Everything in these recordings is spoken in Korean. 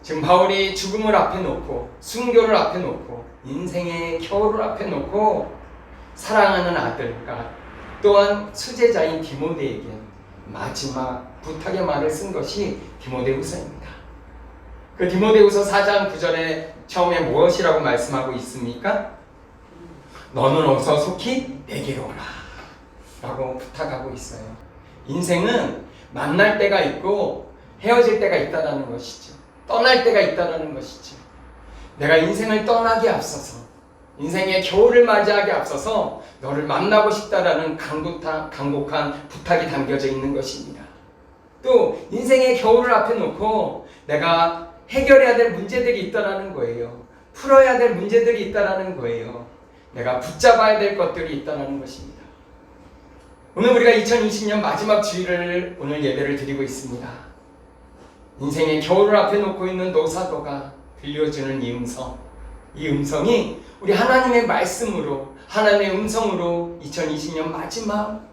지금 바울이 죽음을 앞에 놓고 순교를 앞에 놓고 인생의 겨울을 앞에 놓고 사랑하는 아들과 또한 수제자인 디모데에게 마지막 부탁의 말을 쓴 것이 디모데후서입니다. 그 디모데후서 4장 9절에 처음에 무엇이라고 말씀하고 있습니까? 너는 어서 속히 내게로 오라 라고 부탁하고 있어요. 인생은 만날 때가 있고 헤어질 때가 있다는 것이죠. 떠날 때가 있다는 것이죠. 내가 인생을 떠나기 앞서서 인생의 겨울을 맞이하기 앞서서 너를 만나고 싶다라는 간곡한 부탁이 담겨져 있는 것입니다. 또 인생의 겨울을 앞에 놓고 내가 해결해야 될 문제들이 있다는 거예요. 풀어야 될 문제들이 있다는 거예요. 내가 붙잡아야 될 것들이 있다는 것입니다. 오늘 우리가 2020년 마지막 주일을 오늘 예배를 드리고 있습니다. 인생의 겨울을 앞에 놓고 있는 노사도가 들려주는 이 음성, 이 음성이 우리 하나님의 말씀으로, 하나님의 음성으로 2020년 마지막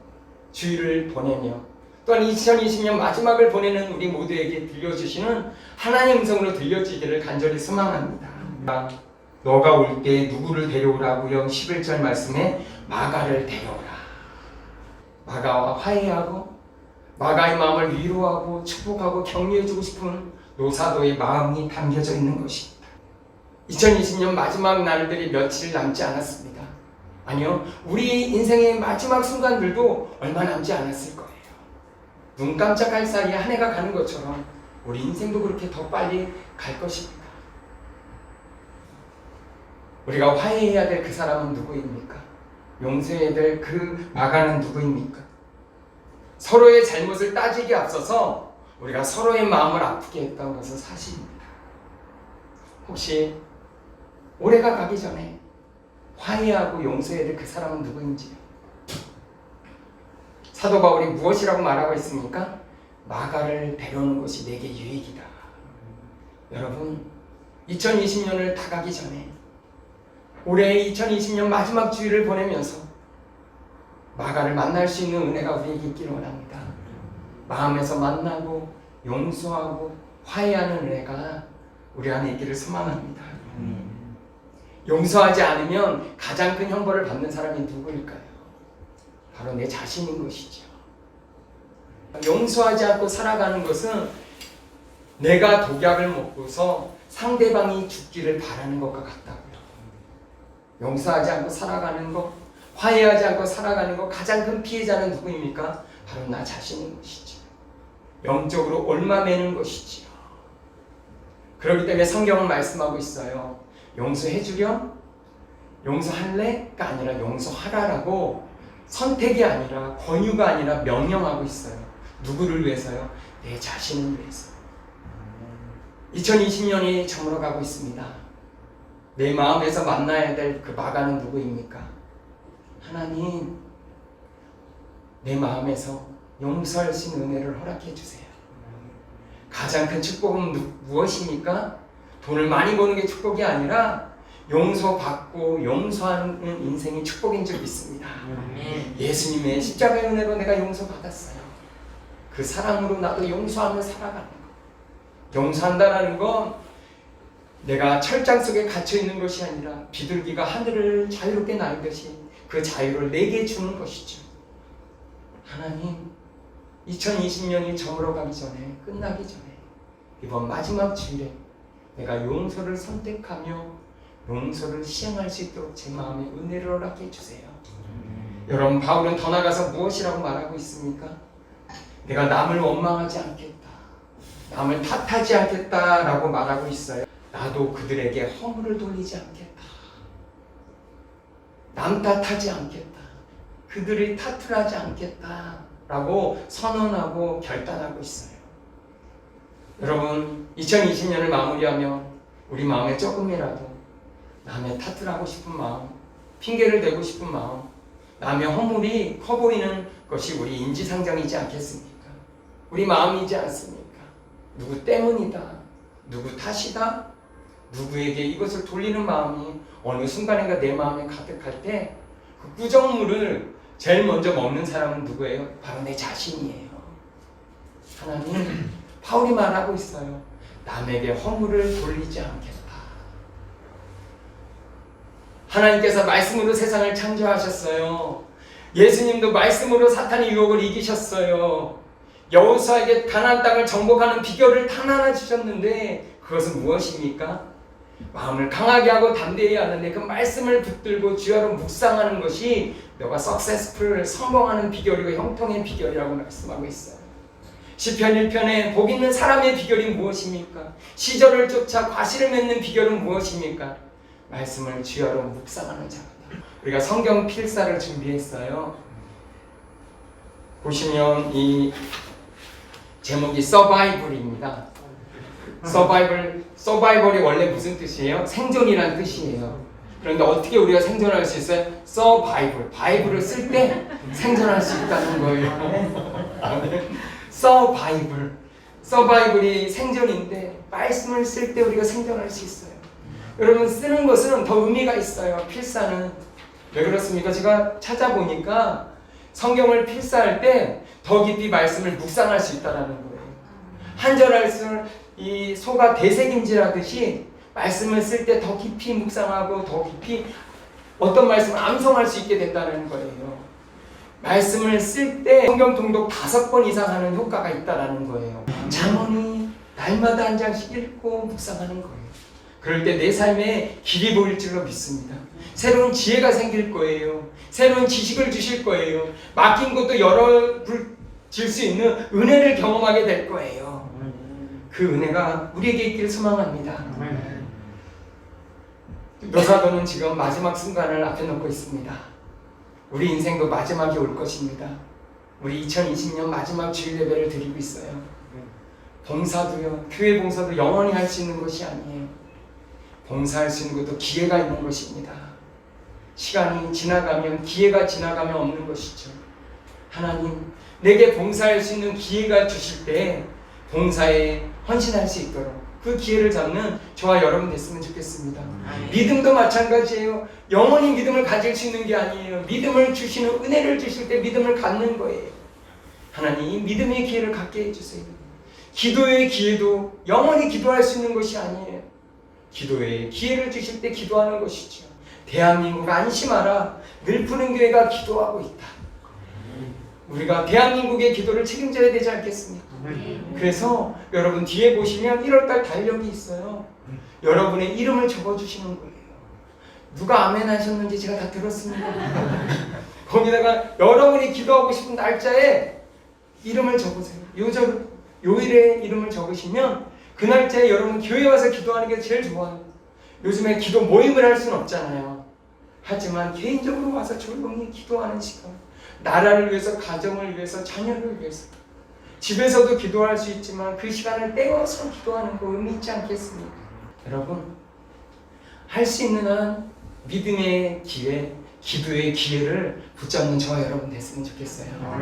주일을 보내며 또한 2020년 마지막을 보내는 우리 모두에게 들려주시는 하나님의 음성으로 들려주기를 간절히 소망합니다. 너가 올 때 누구를 데려오라고요? 11절 말씀에 마가를 데려오라. 마가와 화해하고 마가의 마음을 위로하고 축복하고 격려해주고 싶은 노사도의 마음이 담겨져 있는 것입니다. 2020년 마지막 날들이 며칠 남지 않았습니다. 아니요, 우리 인생의 마지막 순간들도 얼마 남지 않았을 거예요. 눈 깜짝할 사이에 한 해가 가는 것처럼 우리 인생도 그렇게 더 빨리 갈 것입니다. 우리가 화해해야 될 그 사람은 누구입니까? 용서해야 될 그 마가는 누구입니까? 서로의 잘못을 따지기 앞서서 우리가 서로의 마음을 아프게 했던 것은 사실입니다. 혹시 올해가 가기 전에 화해하고 용서해야 될 그 사람은 누구인지요? 사도 바울이 무엇이라고 말하고 있습니까? 마가를 데려오는 것이 내게 유익이다. 여러분, 2020년을 다 가기 전에 올해 2020년 마지막 주일을 보내면서 마가를 만날 수 있는 은혜가 우리에게 있기를 원합니다. 마음에서 만나고 용서하고 화해하는 은혜가 우리 안에 있기를 소망합니다. 용서하지 않으면 가장 큰 형벌을 받는 사람이 누구일까요? 바로 내 자신인 것이죠. 용서하지 않고 살아가는 것은 내가 독약을 먹고서 상대방이 죽기를 바라는 것과 같다고요. 용서하지 않고 살아가는 것, 화해하지 않고 살아가는 것, 가장 큰 피해자는 누구입니까? 바로 나 자신인 것이죠. 영적으로 얽매이는 것이지요. 그렇기 때문에 성경은 말씀하고 있어요. 용서해주렴? 용서할래?가 아니라 용서하라라고 선택이 아니라 권유가 아니라 명령하고 있어요. 누구를 위해서요? 내 자신을 위해서. 2020년이 저물어가고 있습니다. 내 마음에서 만나야 될 그 마가는 누구입니까? 하나님, 내 마음에서 용서할 수 있는 은혜를 허락해 주세요. 가장 큰 축복은 무엇입니까? 돈을 많이 버는 게 축복이 아니라 용서받고 용서하는 인생이 축복인 줄 믿습니다. 예수님의 십자가의 은혜로 내가 용서받았어요. 그 사랑으로 나도 용서하며 살아가는 것. 용서한다는 건 내가 철장 속에 갇혀있는 것이 아니라 비둘기가 하늘을 자유롭게 날듯이 그 자유를 내게 주는 것이죠. 하나님, 2020년이 저물어가기 전에, 끝나기 전에 이번 마지막 주일에 내가 용서를 선택하며 용서를 시행할 수 있도록 제 마음에 은혜를 허락해 주세요. 여러분, 바울은 더 나아가서 무엇이라고 말하고 있습니까? 내가 남을 원망하지 않겠다, 남을 탓하지 않겠다라고 말하고 있어요. 나도 그들에게 허물을 돌리지 않겠다, 남 탓하지 않겠다, 그들의 탓을 하지 않겠다라고 선언하고 결단하고 있어요. 여러분, 2020년을 마무리하며 우리 마음에 조금이라도 남의 탓을 하고 싶은 마음, 핑계를 대고 싶은 마음, 남의 허물이 커 보이는 것이 우리 인지상정이지 않겠습니까? 우리 마음이지 않습니까? 누구 때문이다, 누구 탓이다, 누구에게 이것을 돌리는 마음이 어느 순간인가 내 마음에 가득할 때 그 구정물을 제일 먼저 먹는 사람은 누구예요? 바로 내 자신이에요. 하나님, 바울이 말하고 있어요. 남에게 허물을 돌리지 않겠다. 하나님께서 말씀으로 세상을 창조하셨어요. 예수님도 말씀으로 사탄의 유혹을 이기셨어요. 여호수아에게 가나안 땅을 정복하는 비결을 하나하나 주셨는데 그것은 무엇입니까? 마음을 강하게 하고 담대히 하는데 그 말씀을 붙들고 주야로 묵상하는 것이 너가 석세스풀 성공하는 비결이고 형통의 비결이라고 말씀하고 있어요. 시편 1편에 복 있는 사람의 비결이 무엇입니까? 시절을 쫓아 과실을 맺는 비결은 무엇입니까? 말씀을 주야로 묵상하는 자다. 우리가 성경 필사를 준비했어요. 보시면 이 제목이 서바이벌입니다. 서바이벌이 원래 무슨 뜻이에요? 생존이란 뜻이에요. 그런데 어떻게 우리가 생존할 수 있어요? 바이블을 쓸 때 생존할 수 있다는 거예요. 서바이벌이 생존인데 말씀을 쓸 때 우리가 생존할 수 있어요. 여러분 쓰는 것은 더 의미가 있어요. 필사는 왜 그렇습니까? 제가 찾아보니까 성경을 필사할 때 더 깊이 말씀을 묵상할 수 있다는 거예요. 한 절 할수록 이 소가 되새김질하듯이 말씀을 쓸 때 더 깊이 묵상하고 더 깊이 어떤 말씀을 암송할 수 있게 된다는 거예요. 말씀을 쓸 때 성경 통독 5번 이상 하는 효과가 있다는 거예요. 잠언이 날마다 한 장씩 읽고 묵상하는 거예요. 그럴 때 내 삶에 길이 보일 줄로 믿습니다. 새로운 지혜가 생길 거예요. 새로운 지식을 주실 거예요. 맡긴 것도 열어줄 수 있는 은혜를 경험하게 될 거예요. 그 은혜가 우리에게 있기를 소망합니다. 노사도는 지금 마지막 순간을 앞에 놓고 있습니다. 우리 인생도 마지막이 올 것입니다. 우리 2020년 마지막 주일 예배를 드리고 있어요. 봉사도요, 교회 봉사도 영원히 할 수 있는 것이 아니에요. 봉사할 수 있는 것도 기회가 있는 것입니다. 시간이 지나가면, 기회가 지나가면 없는 것이죠. 하나님, 내게 봉사할 수 있는 기회가 주실 때 봉사에 헌신할 수 있도록 그 기회를 잡는 저와 여러분 됐으면 좋겠습니다. 믿음도 마찬가지예요. 영원히 믿음을 가질 수 있는 게 아니에요. 믿음을 주시는, 은혜를 주실 때 믿음을 갖는 거예요. 하나님, 믿음의 기회를 갖게 해주세요. 기도의 기회도 영원히 기도할 수 있는 것이 아니에요. 기도의 기회를 주실 때 기도하는 것이죠. 대한민국 안심하라. 늘 푸른 교회가 기도하고 있다. 우리가 대한민국의 기도를 책임져야 되지 않겠습니까? 그래서 여러분 뒤에 보시면 1월달 달력이 있어요. 여러분의 이름을 적어주시는 거예요. 누가 아멘 하셨는지 제가 다 들었습니다. 거기다가 여러분이 기도하고 싶은 날짜에 이름을 적으세요. 요일에 이름을 적으시면 그 날짜에 여러분 교회 와서 기도하는 게 제일 좋아요. 요즘에 기도 모임을 할 수는 없잖아요. 하지만 개인적으로 와서 조용히 기도하는 시간, 나라를 위해서, 가정을 위해서, 자녀를 위해서 집에서도 기도할 수 있지만 그 시간을 떼어서 기도하는 거 의미 있지 않겠습니까? 여러분, 할 수 있는 한 믿음의 기회, 기도의 기회를 붙잡는 저와 여러분 됐으면 좋겠어요.